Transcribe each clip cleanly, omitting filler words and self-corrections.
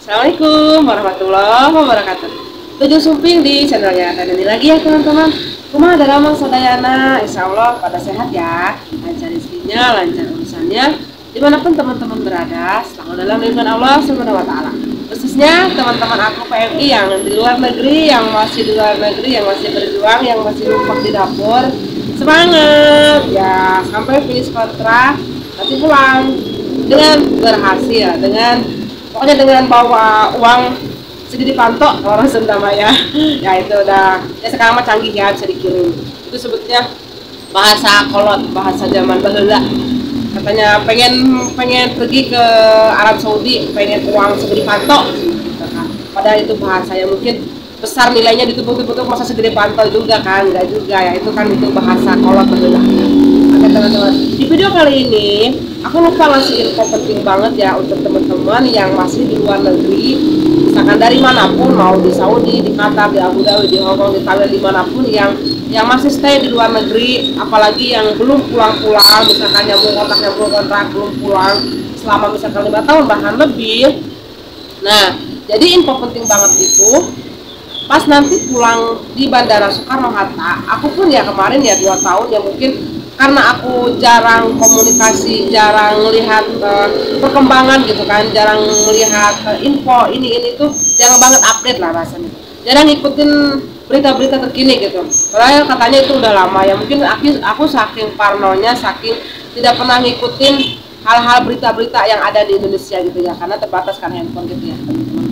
Assalamualaikum warahmatullahi wabarakatuh. Tujuh Sumping di channelnya Tadani lagi ya teman-teman. Rumah Dalamang Sadayana, insya Allah pada sehat ya, lancar rezekinya, lancar urusannya, dimanapun teman-teman berada, selalu dalam lindungan Allah Subhanahu Wa Taala. Khususnya teman-teman aku PMI yang di luar negeri, yang masih di luar negeri, yang masih berjuang, yang masih numpang di dapur, semangat ya sampai finish kontrak, nanti pulang dengan berhasil, dengan pokoknya dengan bawa uang segede pantok orang Sunda Maya. Ya itu udah ya sekarang mah canggih ya, bisa dikirim. Itu sebutnya bahasa kolot, bahasa zaman baheula. Katanya pengen pergi ke Arab Saudi, pengen uang segede pantok gitu kan. Padahal itu bahasa yang mungkin besar nilainya ditepuk-tepuk masa segede pantok juga kan, enggak juga ya, itu kan itu bahasa kolot baheula. Oke teman-teman, di video kali ini aku lupa ngasih info penting banget ya untuk teman-teman yang masih di luar negeri, misalkan dari manapun, mau di Saudi, di Qatar, di Abu Dhabi, di Hong Kong, di Thailand, dimanapun yang masih stay di luar negeri, apalagi yang belum pulang-pulang, misalkan nyambung kontrak belum pulang selama misalkan 5 tahun bahkan lebih. Nah, jadi info penting banget itu pas nanti pulang di Bandara Soekarno-Hatta. Aku pun ya kemarin ya 2 tahun ya mungkin karena aku jarang komunikasi, jarang melihat perkembangan gitu kan, jarang melihat info ini tuh, jarang banget update lah rasanya, jarang ngikutin berita-berita terkini gitu. Padahal katanya itu udah lama ya, mungkin aku saking parnonya, saking tidak pernah ngikutin hal-hal berita-berita yang ada di Indonesia gitu ya, karena terbatas kan handphone gitu ya teman-teman.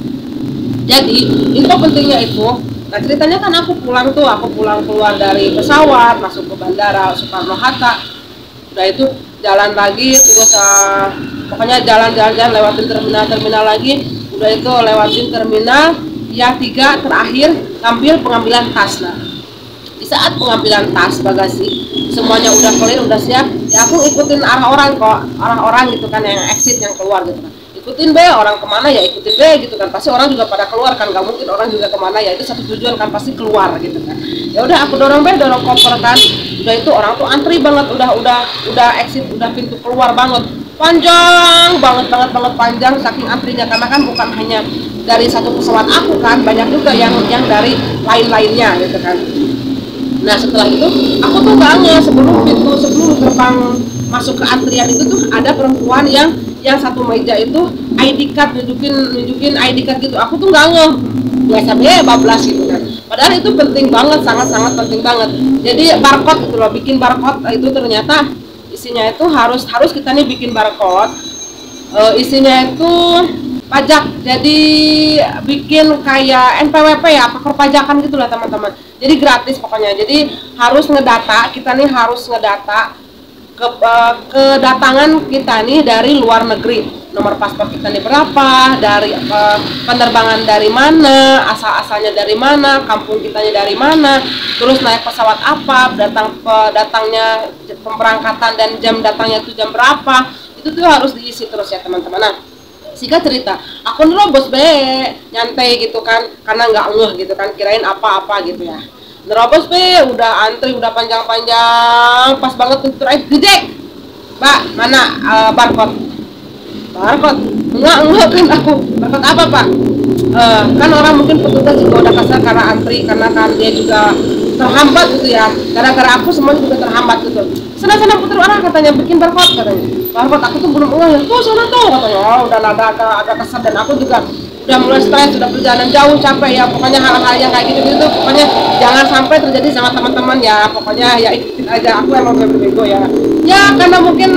Jadi info pentingnya itu, nah ceritanya kan aku pulang keluar dari pesawat, masuk ke bandara Soekarno-Hatta, udah itu jalan lagi terus pokoknya jalan-jalan lewatin terminal lagi, udah itu lewatin terminal ya 3 terakhir ngambil pengambilan tas. Nah di saat pengambilan tas bagasi semuanya udah clear, udah siap ya, aku ikutin arah orang gitu kan, yang exit, yang keluar gitu kan, ikutin be orang kemana ya ikutin be gitu kan, pasti orang juga pada keluar kan, gak mungkin orang juga kemana ya, itu satu tujuan kan, pasti keluar gitu kan. Ya udah aku dorong koper kan, udah itu orang tuh antri banget, udah exit, udah pintu keluar banget, panjang banget panjang, saking antrinya, karena kan bukan hanya dari satu pesawat aku kan, banyak juga yang dari lainnya gitu kan. Nah setelah itu aku tuh banget sebelum gerbang masuk ke antrian itu tuh ada perempuan yang satu meja itu ID card, nunjukin ID card gitu. Aku tuh nggak ngeh, biasa bablas gitu kan, padahal itu penting banget, sangat penting banget. Jadi barcode gitu loh, bikin barcode itu ternyata isinya itu harus kita nih bikin barcode, isinya itu pajak, jadi bikin kayak NPWP ya, perpajakan gitu lah teman-teman. Jadi gratis pokoknya, jadi harus ngedata, kita nih harus ngedata kedatangan kita nih dari luar negeri, nomor paspor kita nih berapa, dari penerbangan dari mana, asal-asalnya dari mana, kampung kitanya dari mana, terus naik pesawat apa, datangnya pemberangkatan dan jam datangnya itu jam berapa, itu tuh harus diisi terus ya teman-teman. Nah singkat cerita, aku nerobos nyantai gitu kan, karena nggak ngeh gitu kan, kirain apa-apa gitu ya. Nerobos udah antri, udah panjang-panjang, pas banget tuh terakhir gede, Mbak, mana barcode enggak kan aku, barcode apa Pak? Kan orang mungkin petugas juga udah kasar karena antri, karena kan dia juga terhambat gitu ya, gara-gara aku semuanya juga terhambat gitu. Sana putar orang katanya bikin barcode katanya, barcode aku tuh belum ngeh, tuh sana tuh katanya. Oh, udah agak kesal, dan aku juga udah mulai stres, sudah perjalanan jauh, capek ya, pokoknya hal-hal yang kayak gitu pokoknya jangan sampai terjadi sama teman-teman ya, pokoknya ya ikutin aja. Aku emang bego ya karena mungkin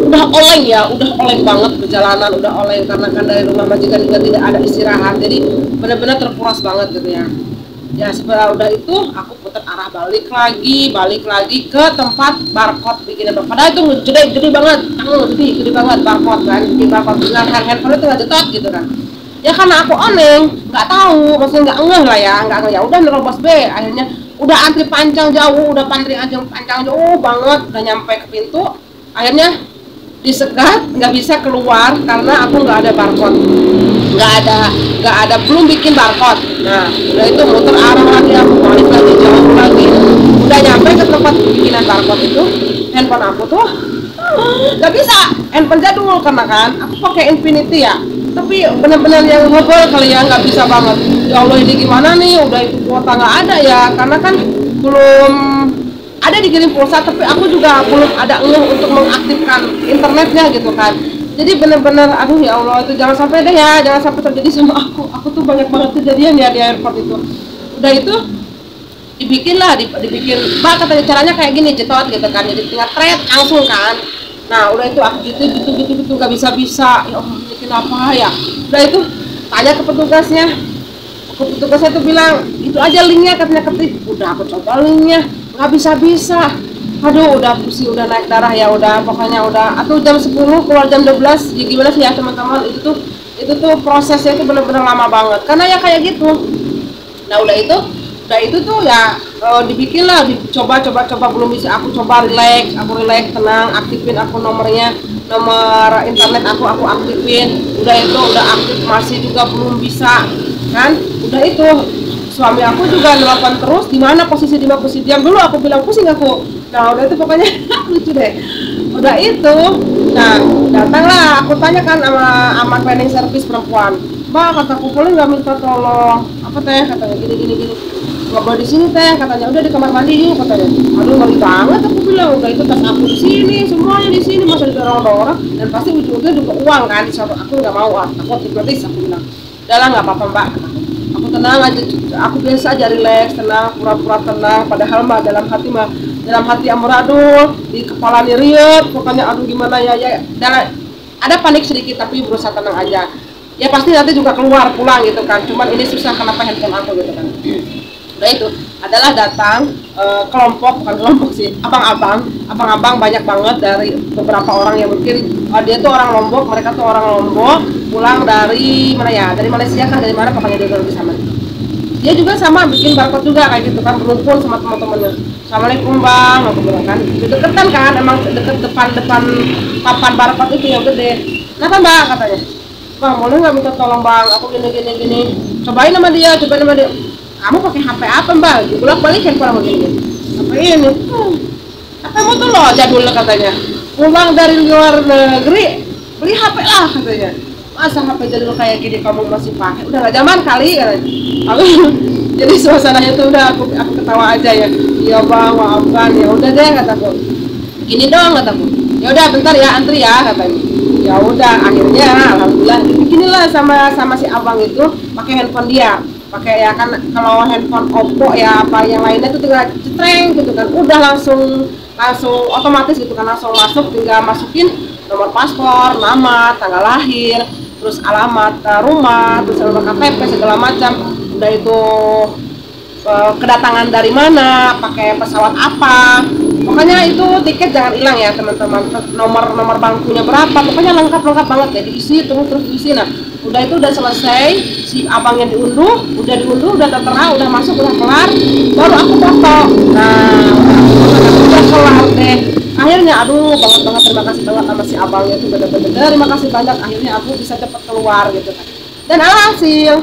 udah oleng banget perjalanan, udah oleng karena kan dari rumah majikan juga tidak ada istirahat, jadi benar-benar terkuras banget gitu ya. Ya setelah udah itu aku putar arah balik lagi ke tempat barcode bikinnya, padahal itu gede banget, gede banget barcode kan, bikin barcode dengan handphone itu nggak cetak gitu kan. Ya karena aku oneng, nggak tahu, maksudnya nggak ngeh lah ya, udah nerobos akhirnya udah antri panjang jauh, panjang jauh banget, udah nyampe ke pintu, akhirnya disegat, nggak bisa keluar karena aku nggak ada barcode, nggak ada belum bikin barcode. Nah udah itu muter arah lagi, aku balik lagi jauh lagi, udah nyampe ke tempat bikinan barcode itu, handphone aku tuh nggak bisa, handphone jadul karena kan aku pakai Infinity ya, tapi benar-benar yang ngobrol kali ya, nggak bisa banget. Ya Allah, ini gimana nih, udah itu kuota nggak ada ya, karena kan belum ada dikirim pulsa, tapi aku juga belum ada untuk mengaktifkan internetnya gitu kan. Jadi benar-benar aduh ya Allah, itu jangan sampai deh ya, jangan sampai terjadi sama aku tuh banyak banget kejadian ya di airport itu. Udah itu dibikin Mbak, katanya caranya kayak gini, jetot gitu kan, jadi tinggal thread langsung kan. Nah udah itu aku gitu nggak bisa ya Allah, ini kenapa ya. Udah itu tanya ke petugasnya tuh bilang itu aja linknya, katanya ketik. Udah aku coba linknya nggak bisa. Aduh udah pusing, udah naik darah ya, udah pokoknya udah. Atau jam 10 keluar jam 12 ya, gimana sih ya teman-teman, itu tuh prosesnya itu bener-bener lama banget karena ya kayak gitu. Nah udah itu tuh ya dibikin lah, dicoba belum bisa. Aku coba relax, tenang, aktifin aku nomor internet aku aktifin. Udah aktif, masih juga belum bisa kan. Udah itu suami aku juga nelfon terus, di mana posisi diam dulu, aku bilang pusing aku. Nah udah itu pokoknya lucu deh. Udah itu, nah datanglah, aku tanya kan sama cleaning service perempuan, Mbak, kataku boleh nggak minta tolong apa teh, katanya gini nggak boleh di sini teh, katanya udah di kamar mandi yuk, katanya. Aduh ngeri banget, aku bilang udah itu tas aku di sini, semuanya di sini, masa didorong-dorong, dan pasti ujungnya juga uang kan. Aku nggak mau, aku hipnotis, aku bilang udah lah nggak apa-apa Mbak, aku tenang aja, aku biasa aja relax, tenang, pura-pura tenang, padahal mah dalam hati amburadul, di kepala riet, pokoknya aduh gimana ya, ada panik sedikit tapi berusaha tenang aja. Ya pasti nanti juga pulang gitu kan, cuman ini susah kenapa handphone aku gitu kan. Udah itu adalah datang bukan kelompok sih, abang-abang banyak banget dari beberapa orang yang mungkin dia tuh orang Lombok, mereka tuh orang Lombok, pulang dari mana ya, dari Malaysia kan, dari mana pokoknya dia di sana. Dia juga sama bikin barcode juga kayak gitu kan, berumpun sama teman-temannya. Assalamualaikum bang, aku bilang kan, deketan kan, emang deket depan papan barcode itu yang gede. Nah kan mbak, katanya, bang boleh nggak minta tolong bang, aku gini, cobain sama dia. Kamu pakai HP apa mbak? Bolak balik handphone aku gini. HP ini, HPmu tuh loh jadul katanya. Pulang dari luar negeri, beli HP lah katanya. Masa HP jadul kayak gini kamu masih pakai? Udah gak zaman kali katanya. Jadi suasananya tuh udah aku ketawa aja ya. Iya bang, maafkan ya udah deh kataku. Gini dong kataku. Ya udah bentar ya, antri ya katanya. Ya udah akhirnya alhamdulillah dibikinilah sama si abang itu pakai handphone dia. Pakai ya kan, kalau handphone Oppo ya apa yang lainnya tuh tinggal cetreng gitu kan, udah langsung otomatis gitu kan, langsung masuk, tinggal masukin nomor paspor, nama, tanggal lahir, terus alamat rumah, terus alamat KTP segala macam. Udah itu kedatangan dari mana, pakai pesawat apa, pokoknya itu tiket jangan hilang ya teman-teman. Nomor bangkunya berapa, pokoknya lengkap banget ya, diisi terus diisi. Nah udah itu udah selesai, si abangnya diunduh, udah tertera, udah masuk, udah kelar, baru aku foto. Nah udah kelar deh. Akhirnya aduh banget terima kasih banget sama si abangnya tuh, bener-bener terima kasih banyak. Akhirnya aku bisa cepet keluar gitu kan. Dan alhasil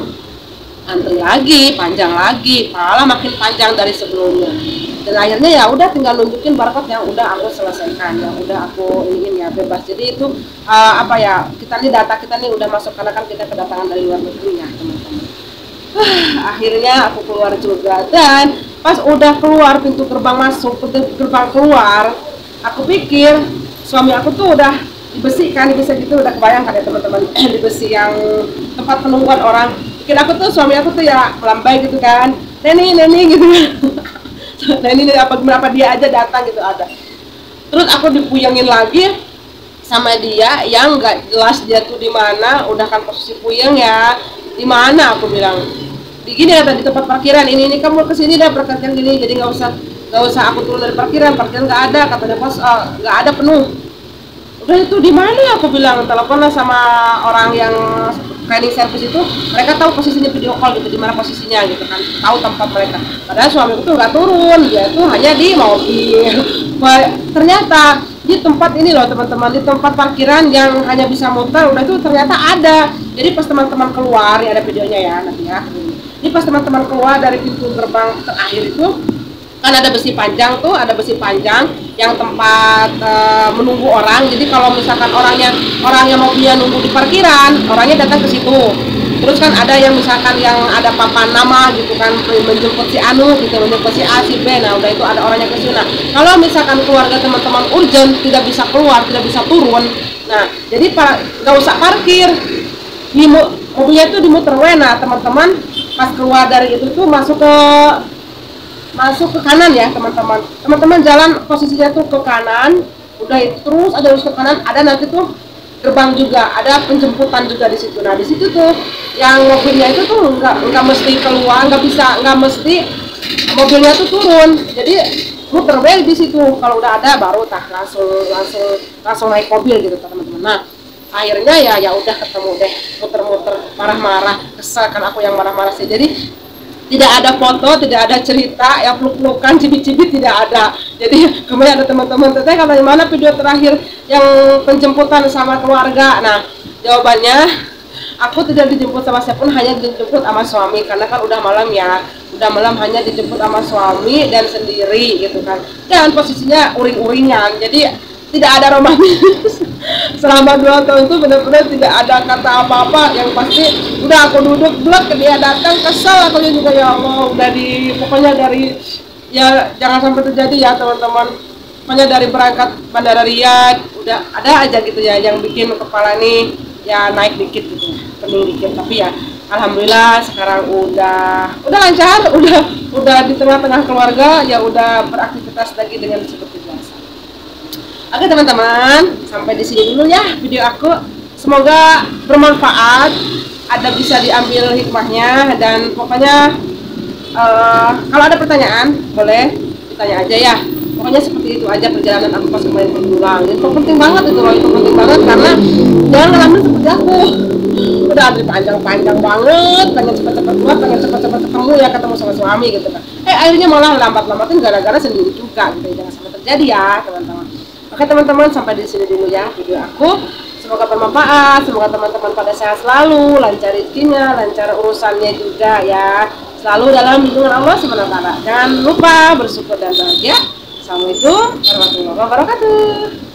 antri lagi, panjang lagi, malah makin panjang dari sebelumnya. Dan akhirnya ya udah tinggal nunjukin barcode yang udah aku selesaikan, yang udah aku iniin ya, bebas. Jadi itu apa ya, data kita nih udah masuk, karena kan kita kedatangan dari luar negeri ya teman-teman. Akhirnya aku keluar juga, dan pas udah keluar pintu gerbang masuk, gerbang keluar, aku pikir suami aku tuh udah di besi gitu, udah kebayangkan ya teman-teman, di besi yang tempat penungguan orang. Pikir aku tuh, suami aku tuh ya melambai gitu kan, neni gitu. Neni apa dia aja datang gitu ada. Terus aku dipuyengin lagi sama dia yang nggak jelas dia tuh di mana. Udah kan posisi puyeng ya, di mana aku bilang di gini ya, di tempat parkiran ini kamu kesini dah parkirkan gini, jadi nggak usah aku turun dari parkiran nggak ada, katanya bos nggak ada, penuh. Udah itu di mana aku bilang, teleponlah sama orang yang cleaning service itu, mereka tahu posisinya, video call gitu, di mana posisinya gitu kan, tahu tempat mereka. Padahal suamiku tuh nggak turun, dia tuh hanya di mobil. Ternyata di tempat ini loh teman-teman, di tempat parkiran yang hanya bisa muter, udah itu ternyata ada. Jadi pas teman-teman keluar, ya ada videonya ya nanti ya. Ini pas teman-teman keluar dari pintu gerbang terakhir itu, kan ada besi panjang tuh, ada besi panjang yang tempat menunggu orang. Jadi kalau misalkan orangnya mobilnya nunggu di parkiran, orangnya datang ke situ. Terus kan ada yang misalkan yang ada papan nama gitu kan, menjemput si Anu gitu, menjemput si A, si B. Nah udah itu ada orangnya ke sini. Nah, kalau misalkan keluarga teman-teman urgent tidak bisa keluar, tidak bisa turun, nah jadi nggak usah parkir, mobilnya itu dimuter. Nah teman-teman pas keluar dari itu tuh masuk ke kanan ya teman-teman jalan posisinya tuh ke kanan, udah terus ada ke kanan, ada nanti tuh gerbang juga, ada penjemputan juga di situ. Nah di situ tuh yang mobilnya itu tuh nggak mesti keluar, nggak mesti mobilnya tuh turun, jadi muter balik di situ. Kalau udah ada baru langsung naik mobil gitu teman-teman. Nah akhirnya ya udah ketemu deh, muter-muter marah-marah, kesel kan aku yang marah-marah sih. Jadi tidak ada foto, tidak ada cerita, ya peluk-pelukan, cibit-cibit tidak ada. Jadi kemarin ada teman-teman teteh katanya mana video terakhir yang penjemputan sama keluarga. Nah jawabannya aku tidak dijemput sama siapapun, hanya dijemput sama suami karena kan udah malam ya, udah malam, hanya dijemput sama suami dan sendiri gitu kan. Dan posisinya uring-uringan, jadi tidak ada romantis. Selama 2 tahun itu benar-benar tidak ada kata apa-apa, yang pasti udah aku duduk blok, dia datang kesel, aku juga ya Allah, udah pokoknya dari ya jangan sampai terjadi ya teman-teman. Pokoknya dari berangkat Bandara Riyadh udah ada aja gitu ya yang bikin kepala nih ya naik dikit gitu, pening dikit. Tapi ya alhamdulillah sekarang udah lancar, udah di tengah-tengah keluarga ya, udah beraktivitas lagi dengan seperti biasa. Oke teman-teman, sampai di sini dulu ya video aku. Semoga bermanfaat, ada bisa diambil hikmahnya, dan pokoknya kalau ada pertanyaan boleh ditanya aja ya. Pokoknya seperti itu aja perjalanan aku pas kemarin pulang. Itu penting banget itu loh, itu penting banget karena jangan ngalamin seperti aku. Udah antri panjang-panjang banget, pengen cepet-cepet buat, pengen cepet-cepet ketemu sama suami gitu kan. Akhirnya malah lambat-lambatin gara-gara sendiri juga gitu. Jangan sampai terjadi ya teman-teman. Oke teman-teman, sampai di sini dulu ya video aku. Semoga bermanfaat, semoga teman-teman pada sehat selalu, lancar rezekinya, lancar urusannya juga ya. Selalu dalam lindungan Allah SWT. Jangan lupa bersyukur dan bahagia. Assalamualaikum warahmatullahi wabarakatuh.